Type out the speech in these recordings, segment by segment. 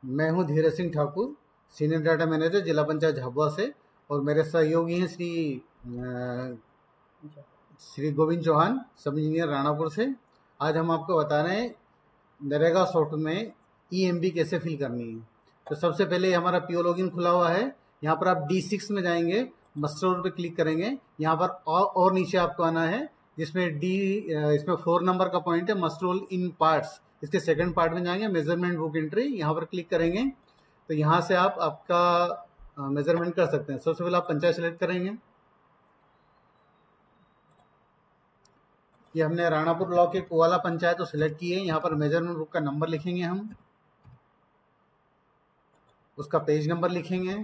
मैं हूं Dheeraj Singh Thakur, senior data manager जिला पंचायत झाबुआ से। और मेरे सहयोगी हैं श्री गोविंद चौहान, सब इंजीनियर राणापुर से। आज हम आपको बता रहे हैं नरेगा सॉफ्ट में ईएमबी कैसे फिल करनी है। तो सबसे पहले हमारा पीओ लॉगिन खुला हुआ है। यहाँ पर आप D6 में जाएंगे, मस्टर रोल पे क्लिक करेंगे। यहाँ पर और नीचे आपको आना है, जिसमें इसमें 4 नंबर का पॉइंट है, मस्टर रोल इन पार्ट्स। इसके सेकंड पार्ट में जाएंगे, मेजरमेंट बुक एंट्री, यहाँ पर क्लिक करेंगे तो यहाँ से आप आपका मेजरमेंट कर सकते हैं। सबसे पहले आप पंचायत सेलेक्ट करेंगे। ये हमने राणापुर ब्लॉक के कुआला पंचायत तो सिलेक्ट की है। यहाँ पर मेजरमेंट बुक का नंबर लिखेंगे, हम उसका पेज नंबर लिखेंगे,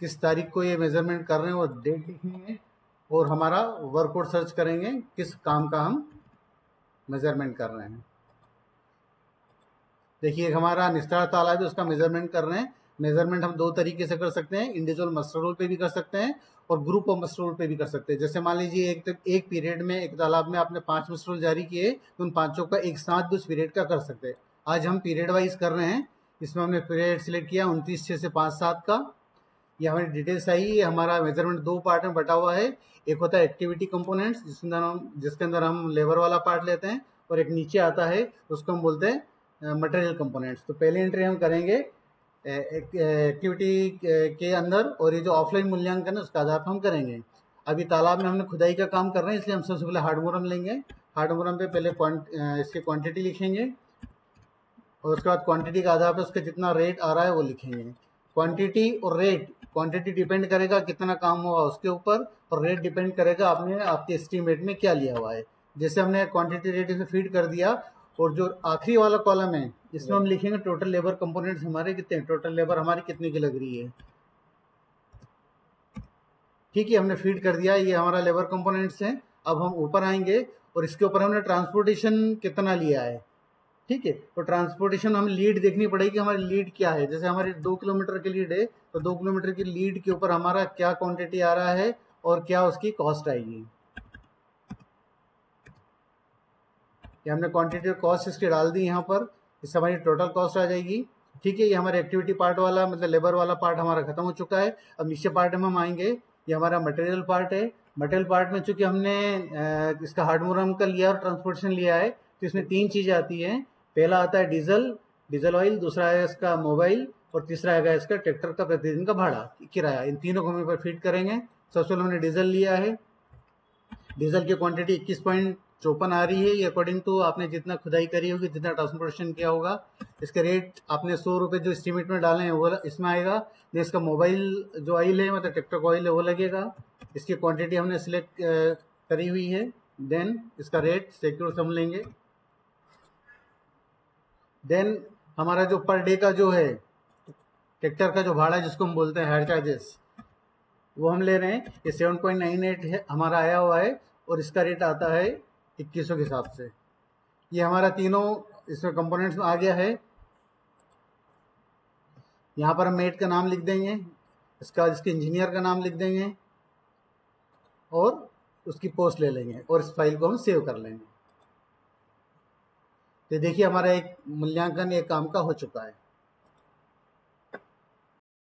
किस तारीख को ये मेजरमेंट कर रहे हैं वो डेट लिखेंगे, और हमारा वर्क कोड सर्च करेंगे किस काम का हम मेजरमेंट कर रहे हैं। देखिए हमारा निस्तार तालाब है, उसका मेजरमेंट कर रहे हैं। मेजरमेंट हम 2 तरीके से कर सकते हैं, इंडिविजुअल मस्टर रोल पे भी कर सकते हैं और ग्रुप ऑफ मस्टर रोल पे भी कर सकते हैं। जैसे मान लीजिए एक पीरियड में एक तालाब में आपने 5 मस्टर रोल जारी किए, तो उन 5 का एक साथ भी उस पीरियड का कर सकते हैं। आज हम पीरियड वाइज कर रहे हैं। इसमें हमने पीरियड सिलेक्ट किया 29/6 से 5/7 का। ये हमारी डिटेल्स आई है। हमारा मेजरमेंट 2 पार्ट में बटा हुआ है। एक होता है एक्टिविटी कंपोनेंट्स, जिसके अंदर हम लेबर वाला पार्ट लेते हैं, और एक नीचे आता है उसको हम बोलते हैं मटेरियल कंपोनेंट्स। तो पहले एंट्री हम करेंगे एक्टिविटी के अंदर, और ये जो ऑफलाइन मूल्यांकन है उसका आधार पर हम करेंगे। अभी तालाब में हमने खुदाई का काम कर रहे हैं, इसलिए हम सबसे पहले हार्डमोरम लेंगे। हार्डमोरम पे पहले इसकी क्वांटिटी लिखेंगे, और उसके बाद क्वांटिटी के आधार पर उसका जितना रेट आ रहा है वो लिखेंगे। क्वांटिटी और रेट, क्वांटिटी डिपेंड करेगा कितना काम हुआ उसके ऊपर, और रेट डिपेंड करेगा आपने आपके एस्टीमेट में क्या लिया हुआ है। जैसे हमने क्वांटिटी रेट इसमें फीड कर दिया, और जो आखिरी वाला कॉलम है इसमें हम लिखेंगे टोटल लेबर कंपोनेंट्स हमारे कितने, टोटल लेबर हमारी कितने की लग रही है। ठीक है, हमने फीड कर दिया, ये हमारा लेबर कंपोनेंट्स हैं। अब हम ऊपर आएंगे और इसके ऊपर हमने ट्रांसपोर्टेशन कितना लिया है। ठीक है, तो ट्रांसपोर्टेशन हमें लीड देखनी पड़ेगी, हमारी लीड क्या है। जैसे हमारी 2 किलोमीटर की लीड है, तो 2 किलोमीटर की लीड के ऊपर हमारा क्या क्वांटिटी आ रहा है और क्या उसकी कॉस्ट आएगी। ये हमने क्वांटिटी और कॉस्ट इसकी डाल दी यहाँ पर, इससे हमारी टोटल कॉस्ट आ जाएगी। ठीक है, ये हमारे एक्टिविटी पार्ट वाला मतलब लेबर वाला पार्ट हमारा खत्म हो चुका है। अब नीचे पार्ट में हम आएंगे, ये हमारा मटेरियल पार्ट है। मटेरियल पार्ट में चूंकि हमने इसका हार्डमोरम का लिया और ट्रांसपोर्टेशन लिया है, तो इसमें 3 चीज़ें आती हैं। पहला आता है डीजल ऑयल, दूसरा है इसका मोबाइल, और तीसरा है इसका ट्रैक्टर का प्रतिदिन का भाड़ा, किराया। इन तीनों को हम यहाँ पर फिट करेंगे। सबसे पहले हमने डीजल लिया है। डीजल की क्वांटिटी 21.54 आ रही है। ये अकॉर्डिंग टू आपने जितना खुदाई करी होगी, जितना ट्रांसपोर्टेशन किया होगा। इसके रेट आपने 100 रुपये जो एस्टीमेट में डाले हैं वो इसमें आएगा। देन इसका मोबाइल जो ऑयल है, मतलब ट्रैक्टर का ऑयल है, वो लगेगा। इसकी क्वांटिटी हमने सिलेक्ट करी हुई है। देन इसका रेट सिक्योर से हम लेंगे। देन हमारा जो पर डे का जो है ट्रैक्टर का जो भाड़ा है, जिसको हम बोलते हैं हायर चार्जेस, वो हम ले रहे हैं। ये 7.98 है हमारा आया हुआ है, और इसका रेट आता है 2100 के हिसाब से। ये हमारा तीनों इसमें कंपोनेंट्स में आ गया है। यहाँ पर हम मेट का नाम लिख देंगे, इसके इंजीनियर का नाम लिख देंगे, और उसकी पोस्ट ले लेंगे, और इस फाइल को हम सेव कर लेंगे। तो देखिए हमारा एक मूल्यांकन एक काम का हो चुका है।